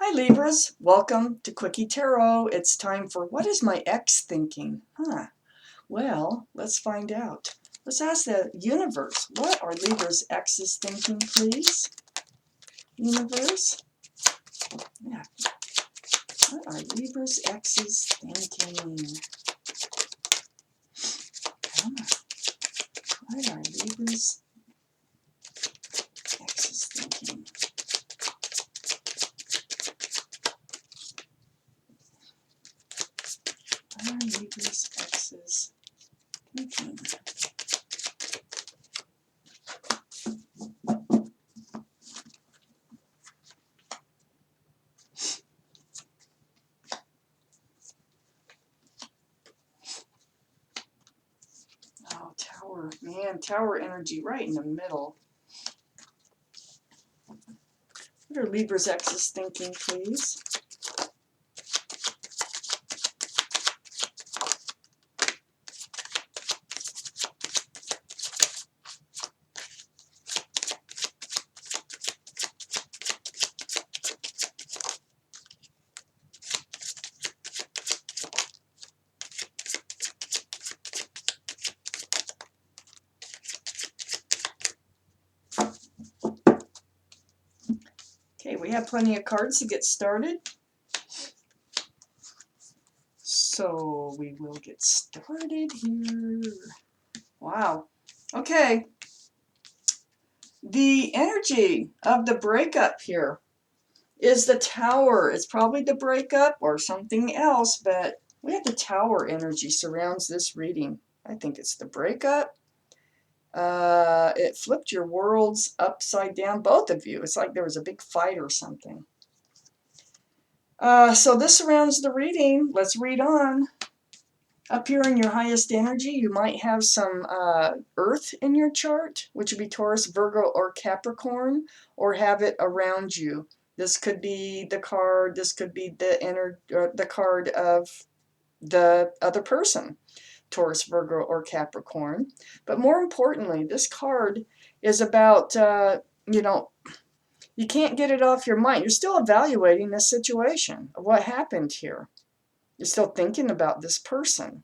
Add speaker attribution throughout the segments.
Speaker 1: Hi Libras, welcome to Quickie Tarot. It's time for what is my ex thinking? Well, let's find out. Let's ask the universe, what are Libra's exes thinking, please? Universe? Yeah. What are Libra's exes thinking? Come on. What are Libra's exes thinking? What are Libra's exes thinking? Oh, Tower. Man, Tower energy right in the middle. What are Libra's exes thinking, please? Okay, we have plenty of cards to get started. So we will get started here. Wow. Okay. The energy of the breakup here is the Tower. It's probably the breakup or something else, but we have the Tower energy surrounds this reading. I think it's the breakup. It flipped your worlds upside down, both of you. It's like there was a big fight or something. So this surrounds the reading. Let's read on. Up here in your highest energy, you might have some Earth in your chart, which would be Taurus, Virgo, or Capricorn, or have it around you. This could be the card. This could be the card of the other person, Taurus, Virgo, or Capricorn. But more importantly, this card is about you can't get it off your mind. You're still evaluating the situation of what happened here. You're still thinking about this person.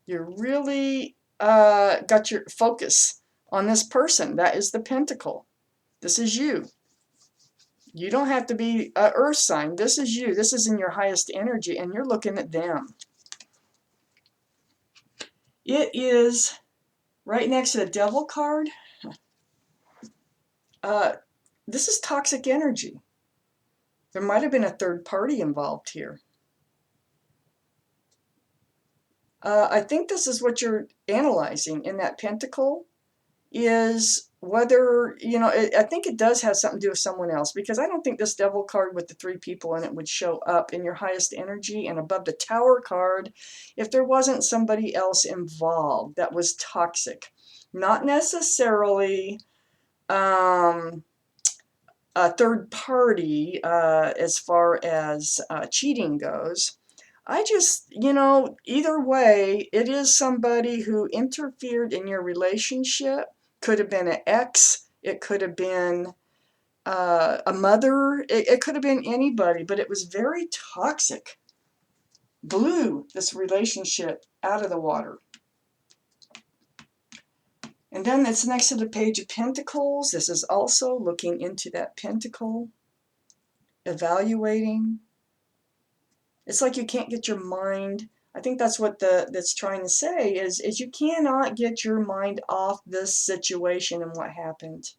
Speaker 1: You're really got your focus on this person. That is the Pentacle. This is you. You don't have to be an Earth sign. This is you. This is in your highest energy, and you're looking at them. It is right next to the Devil card. This is toxic energy. There might have been a third party involved here. I think this is what you're analyzing in that Pentacle, is whether, I think it does have something to do with someone else, because I don't think this Devil card with the 3 people in it would show up in your highest energy and above the Tower card if there wasn't somebody else involved that was toxic. Not necessarily a third party as far as cheating goes. I just, either way, it is somebody who interfered in your relationship. Could have been an ex. It could have been a mother. It could have been anybody, but it was very toxic. Blew this relationship out of the water. And then it's next to the Page of Pentacles. This is also looking into that Pentacle, evaluating. It's like you can't get your mind. I think that's what that's trying to say is you cannot get your mind off this situation and what happened.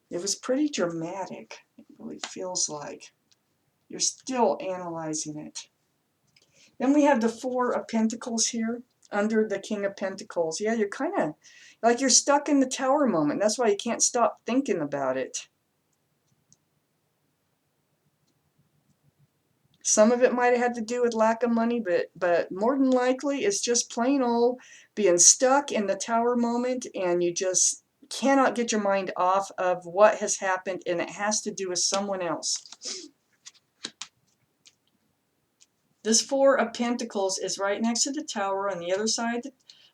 Speaker 1: It was pretty dramatic. It really feels like you're still analyzing it. Then we have the Four of Pentacles here under the King of Pentacles. Yeah, you're kind of like you're stuck in the Tower moment. That's why you can't stop thinking about it. Some of it might have had to do with lack of money, but more than likely it's just plain old being stuck in the Tower moment, and you just cannot get your mind off of what has happened, and it has to do with someone else. This Four of Pentacles is right next to the Tower on the other side.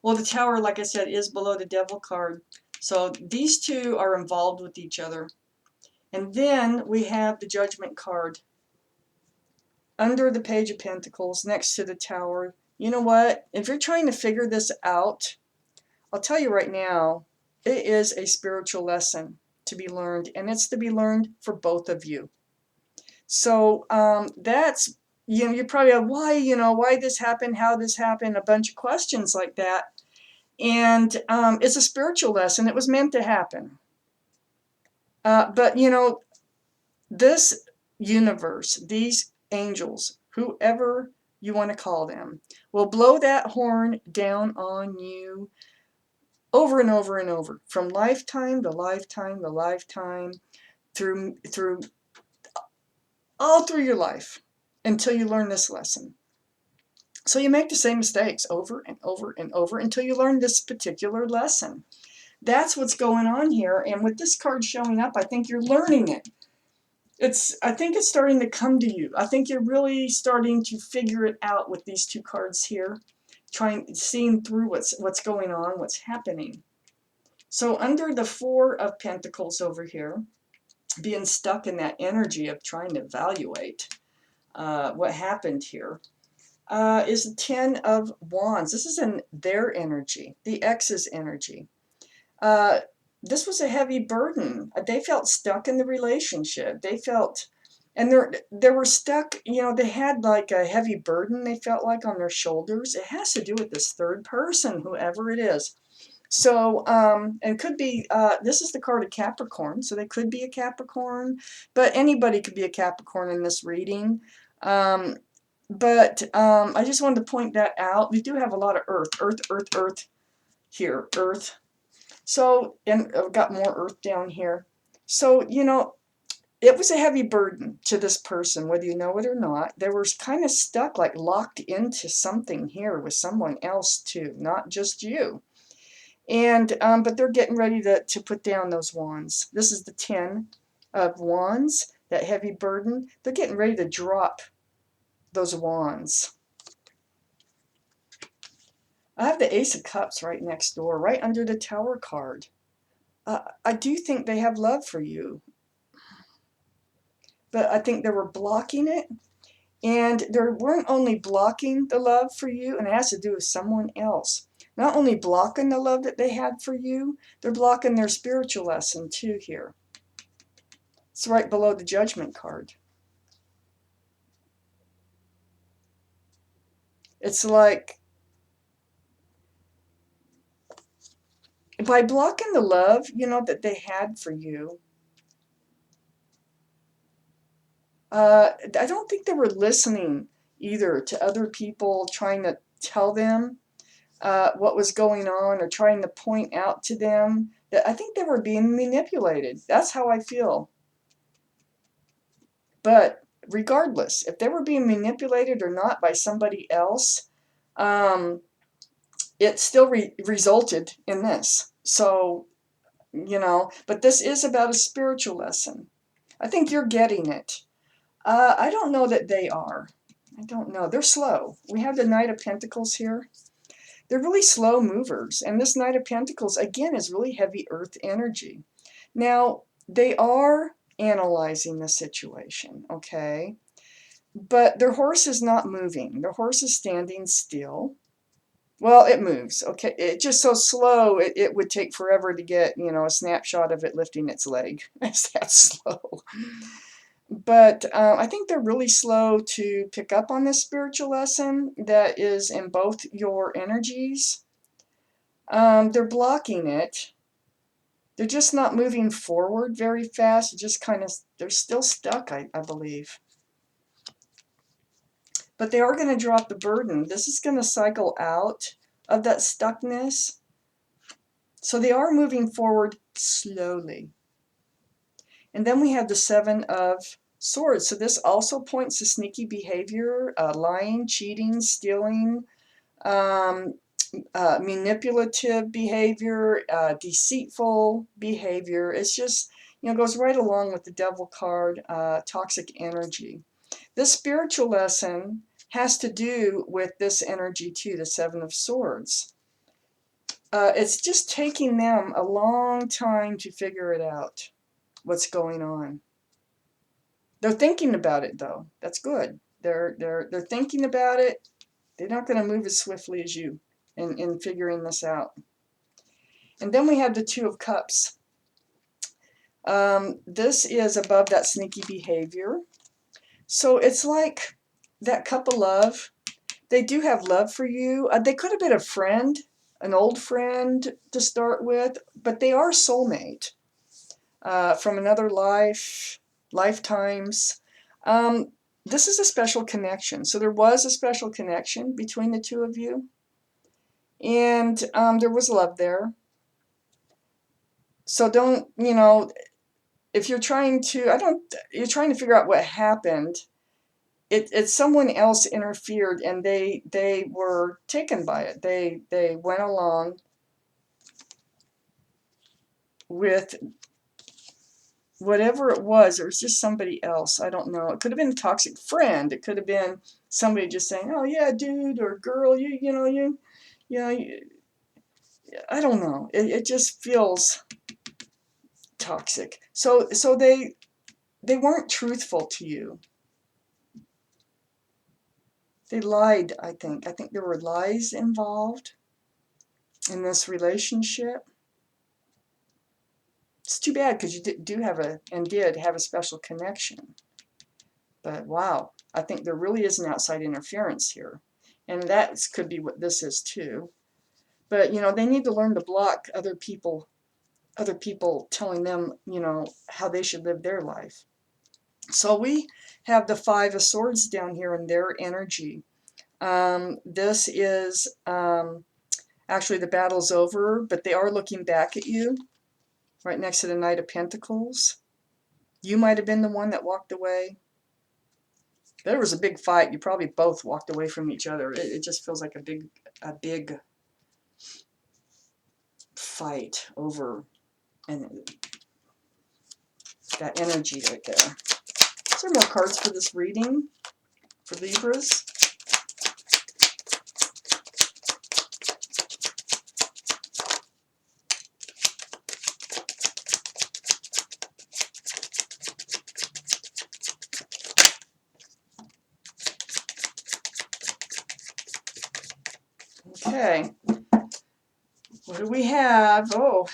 Speaker 1: Well, the Tower, like I said, is below the Devil card. So these two are involved with each other. And then we have the Judgment card under the Page of Pentacles next to the Tower. You know what? If you're trying to figure this out, I'll tell you right now, it is a spiritual lesson to be learned, and it's to be learned for both of you. So that's, you probably have, why this happened, how this happened, a bunch of questions like that. And it's a spiritual lesson. It was meant to happen. But this universe, these angels, whoever you want to call them, will blow that horn down on you over and over and over, from lifetime to lifetime to lifetime, through all through your life, until you learn this lesson. So you make the same mistakes over and over and over until you learn this particular lesson. That's what's going on here. And with this card showing up, I think you're learning it. I think it's starting to come to you. I think you're really starting to figure it out with these two cards here, seeing through what's going on, what's happening. So under the Four of Pentacles over here, being stuck in that energy of trying to evaluate what happened here, is the Ten of Wands. This is in their energy, the ex's energy. This was a heavy burden. They felt stuck in the relationship. They felt, and they were stuck, they had like a heavy burden they felt like on their shoulders. It has to do with this third person, whoever it is. So, and could be, this is the card of Capricorn, so they could be a Capricorn, but anybody could be a Capricorn in this reading. But I just wanted to point that out. We do have a lot of earth here, earth. So, and I've got more earth down here. So, it was a heavy burden to this person, whether you know it or not. They were kind of stuck, like locked into something here with someone else too, not just you. And, but they're getting ready to put down those wands. This is the Ten of Wands, that heavy burden. They're getting ready to drop those wands. I have the Ace of Cups right next door, right under the Tower card. I do think they have love for you, but I think they were blocking it. And they weren't only blocking the love for you, and it has to do with someone else. Not only blocking the love that they had for you, they're blocking their spiritual lesson too here. It's right below the Judgment card. It's like, by blocking the love, that they had for you, I don't think they were listening either to other people trying to tell them what was going on, or trying to point out to them that, I think they were being manipulated. That's how I feel. But regardless, if they were being manipulated or not by somebody else, it still resulted in this. So, but this is about a spiritual lesson. I think you're getting it. I don't know that they are. I don't know. They're slow. We have the Knight of Pentacles here. They're really slow movers. And this Knight of Pentacles, again, is really heavy earth energy. Now, they are analyzing the situation, okay? But their horse is not moving. Their horse is standing still. Well, it moves, okay? It's just so slow, it would take forever to get, a snapshot of it lifting its leg. It's that slow. But I think they're really slow to pick up on this spiritual lesson that is in both your energies. They're blocking it. They're just not moving forward very fast. Just kind of, they're still stuck, I believe. But they are going to drop the burden. This is going to cycle out of that stuckness. So they are moving forward slowly. And then we have the Seven of Swords. So this also points to sneaky behavior, lying, cheating, stealing, manipulative behavior, deceitful behavior. It's just, goes right along with the Devil card, toxic energy. This spiritual lesson has to do with this energy too, the Seven of Swords. It's just taking them a long time to figure it out. what's going on. They're thinking about it though. That's good. They're thinking about it. They're not going to move as swiftly as you in figuring this out. And then we have the Two of Cups. This is above that sneaky behavior. So it's like that cup of love. They do have love for you. They could have been a friend, an old friend to start with, but they are soulmate from another lifetimes. This is a special connection. So there was a special connection between the two of you, and there was love there. So don't, if you're trying to, you're trying to figure out what happened. It's someone else interfered, and they were taken by it. They went along with whatever it was. It was just somebody else. I don't know. It could have been a toxic friend. It could have been somebody just saying, "Oh yeah, dude or girl, I don't know. It just feels toxic." So they weren't truthful to you. They lied, I think. I think there were lies involved in this relationship. It's too bad because you did have a special connection. But wow, I think there really is an outside interference here. And that could be what this is too. But, they need to learn to block other people telling them, how they should live their life. So we have the Five of Swords down here in their energy. This is actually the battle's over, but they are looking back at you right next to the Knight of Pentacles. You might have been the one that walked away. There was a big fight. You probably both walked away from each other. It just feels like a big fight over and that energy right there. Is there more cards for this reading for Libras? Okay. What do we have? Oh,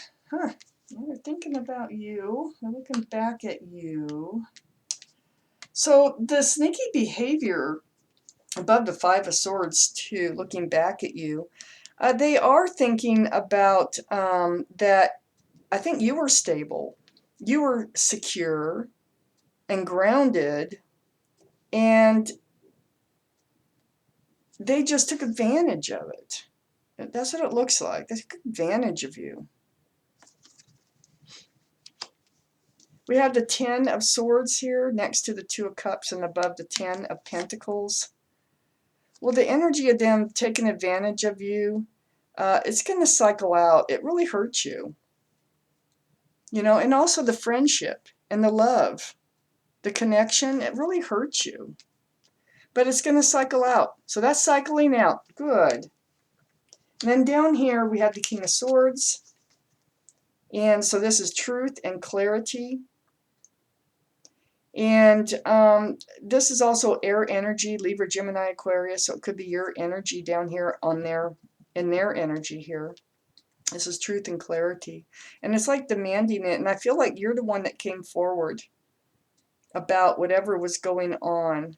Speaker 1: we're thinking about you. We're looking back at you. So the sneaky behavior above the Five of Swords too, looking back at you, they are thinking about that. I think you were stable, you were secure and grounded, and they just took advantage of it. That's what it looks like. They took advantage of you. We have the Ten of Swords here next to the Two of Cups and above the Ten of Pentacles. Well, the energy of them taking advantage of you, it's going to cycle out. It really hurts you. And also the friendship and the love, the connection, it really hurts you. But it's going to cycle out. So that's cycling out. Good. And then down here we have the King of Swords. And so this is truth and clarity. And this is also air energy, Libra, Gemini, Aquarius. So it could be your energy down here in their energy here. This is truth and clarity. And it's like demanding it. And I feel like you're the one that came forward about whatever was going on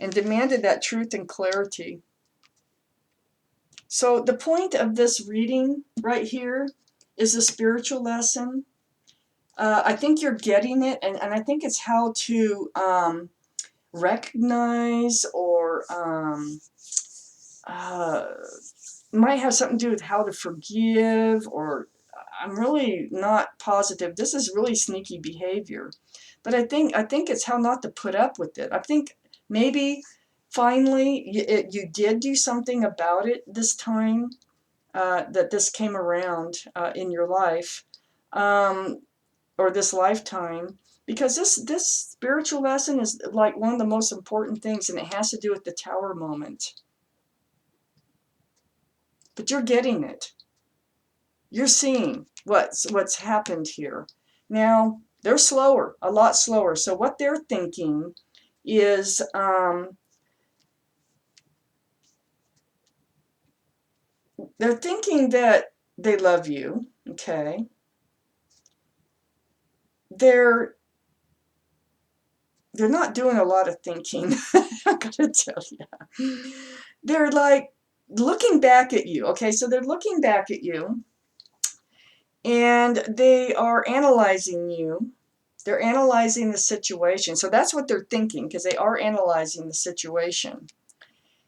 Speaker 1: and demanded that truth and clarity. So the point of this reading right here is a spiritual lesson. I think you're getting it, and I think it's how to recognize or might have something to do with how to forgive, or I'm really not positive. This is really sneaky behavior. But I think it's how not to put up with it. I think maybe finally you did do something about it this time, that this came around in your life, or this lifetime, because this spiritual lesson is like one of the most important things, and it has to do with the Tower moment. But you're getting it. You're seeing what's happened here. Now, They're slower, a lot slower. So what they're thinking is they're thinking that they love you, okay? They're not doing a lot of thinking. I'm gonna tell you. They're like looking back at you, okay? So they're looking back at you and they are analyzing you. They're analyzing the situation. So that's what they're thinking, because they are analyzing the situation.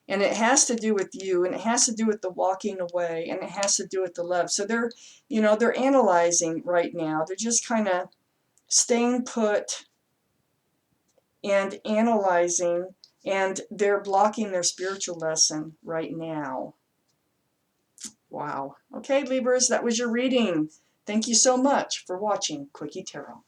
Speaker 1: And it has to do with you, and it has to do with the walking away, and it has to do with the love. So they're, they're analyzing right now. They're just kind of staying put and analyzing, and they're blocking their spiritual lesson right now. Wow. Okay, Libras, that was your reading. Thank you so much for watching Quickie Tarot.